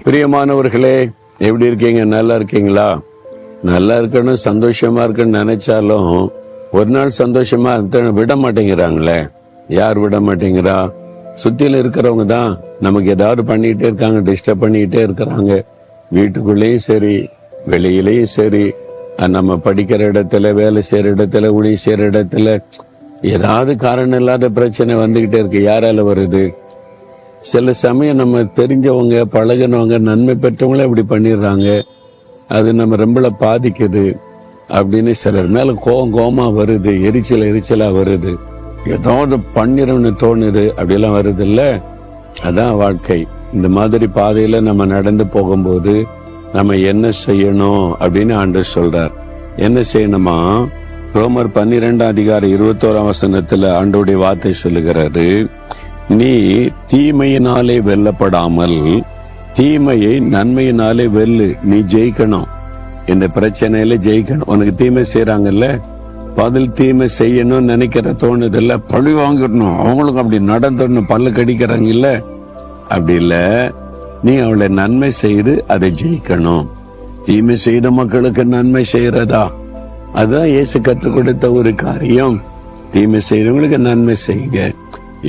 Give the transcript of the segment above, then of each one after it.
பிரியமானவர்களே, எப்படி இருக்கீங்க? நல்லா இருக்கீங்களா? நல்லா இருக்கணும், சந்தோஷமா இருக்குன்னு நினைச்சாலும் ஒரு நாள் சந்தோஷமா விட மாட்டேங்கிறாங்களே. யார் விட மாட்டேங்கிறா? சுத்தில இருக்கிறவங்க தான் நமக்கு ஏதாவது பண்ணிட்டே இருக்காங்க, டிஸ்டர்ப் பண்ணிக்கிட்டே இருக்கிறாங்க. வீட்டுக்குள்ளேயும் சரி, வெளியிலேயும் சரி, நம்ம படிக்கிற இடத்துல, வேலை செய்யற இடத்துல, ஊழிய செய்யற இடத்துல ஏதாவது காரணம் இல்லாத பிரச்சனை வந்துகிட்டே இருக்கு. யாரால வருது? சில சமயம் நம்ம தெரிஞ்சவங்க, பழகினவங்க, நன்மை பெற்றவங்களே இப்படி பண்ணிடுறாங்க. அது நம்ம ரொம்ப பாதிக்குது அப்படின்னு சிலர் மேல கோபமா வருது, எரிச்சலா வருது. ஏதாவது பண்ணிடணும்னு தோணுது, அப்படியெல்லாம் வருது இல்ல. அதான் வாழ்க்கை. இந்த மாதிரி பாதையில நம்ம நடந்து போகும்போது நம்ம என்ன செய்யணும் அப்படின்னு ஆண்டவர் சொல்றார். என்ன செய்யணுமா? ரோமர் 12:21 ஆண்டவருடைய வார்த்தை சொல்லுகிறாரு, நீ தீமையினாலே வெல்லப்படாமல் தீமையை நன்மையினாலே வெல்லு. நீ ஜெயிக்கணும், இந்த பிரச்சனையில ஜெயிக்கணும். உனக்கு தீமை செய்யறாங்கல்ல, பதில் தீமை செய்யணும்னு நினைக்கிற தோணுதில்ல, பழி வாங்கிடணும், அவங்களுக்கு அப்படி நடந்துடணும், பல்லு கடிக்கிறாங்க இல்ல, அப்படி இல்ல. நீ அவளை நன்மை செய்து அதை ஜெயிக்கணும். தீமை செய்த மக்களுக்கு நன்மை செய்யறதா? அதுதான் இயேசு கற்றுக் கொடுத்த ஒரு காரியம். தீமை செய்யறவங்களுக்கு நன்மை செய்யுங்க.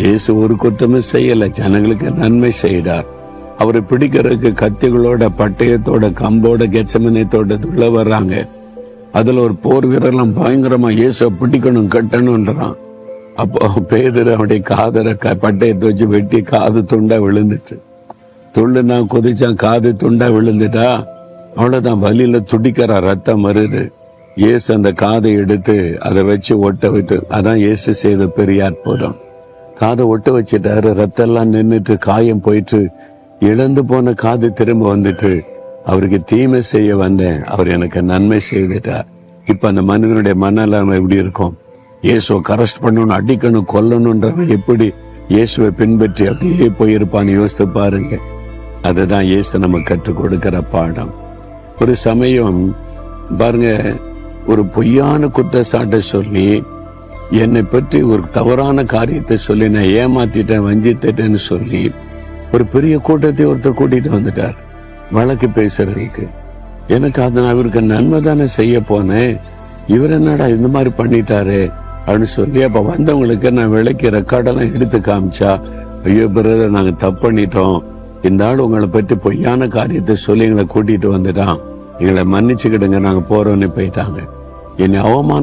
இயேசு ஒரு குற்றமும் செய்யல, ஜனங்களுக்கு நன்மை செய்தார். அவரை பிடிக்கிறதுக்கு கத்திகளோட, பட்டயத்தோட, கம்போட, கெச்சமனை தோட்டத்துக்குள்ள வர்றாங்க. அதுல ஒரு போர் வீரர்லாம் பயங்கரமா இயேசு பிடிக்கணும், கட்டணும்ன்றான். அப்போ பேதுரு அவனுடைய காதரை பட்டயத்தை வச்சு வெட்டி காது துண்டா விழுந்துச்சு. துள்ளுனா குதிச்சான், காது துண்டா விழுந்துட்டா அவ்வளவுதான். வலியில துடிக்கிறா, ரத்தம் வருது. இயேசு அந்த காதை எடுத்து அதை வச்சு ஒட்ட விட்டு, அதான் இயேசு செய்த பெரிய அற்புதம். காதை ஒட்ட வச்சுட்டாரு, ரத்தம் எல்லாம் நின்றுட்டு, காயம் போயிட்டு, இழந்து போன காது திரும்ப வந்துட்டு, அவருக்கு தீமை செய்ய வந்தேன், அவர் எனக்கு நன்மை செய்துட்டார். இப்ப அந்த மனிதனுடைய மனநிலைமை எப்படி இருக்கும்? இயேசுவை கரெஸ்ட் பண்ணணும், அடிக்கணும், கொல்லணும்ன்றவன் எப்படி இயேசுவை பின்பற்றி அப்படியே போயிருப்பான்னு யோசித்து பாருங்க. அதுதான் இயேசு நம்ம கற்றுக் கொடுக்கிற பாடம். ஒரு சமயம் பாருங்க, ஒரு பொய்யான குற்றச்சாட்டை சொல்லி, என்னை பற்றி ஒரு தவறான காரியத்தை சொல்லி, நான் ஏமாத்திட்டேன், வஞ்சித்தேன்னு சொல்லி ஒரு பெரிய கூட்டத்தை ஒருத்தர் கூட்டிட்டு வந்துட்டார் வழக்கு பேசுறதுக்கு. எனக்கு அதை அவருக்கு நன்மை தானே செய்ய போனேன், இவர் என்னடா இந்த மாதிரி பண்ணிட்டாரு அப்படின்னு சொல்லி, அப்ப வந்தவங்களுக்கு நான் விலைக்கு ரெக்கார்டெல்லாம் எடுத்து காமிச்சா, ஐயோ பிரதர், நாங்க தப்பு பண்ணிட்டோம், இந்த ஆள் உங்களை பற்றி பொய்யான காரியத்தை சொல்லி எங்களை கூட்டிட்டு வந்துட்டான், எங்களை மன்னிச்சுக்கிடுங்க, நாங்க போறோம்னு போயிட்டாங்க. என்னை அவமான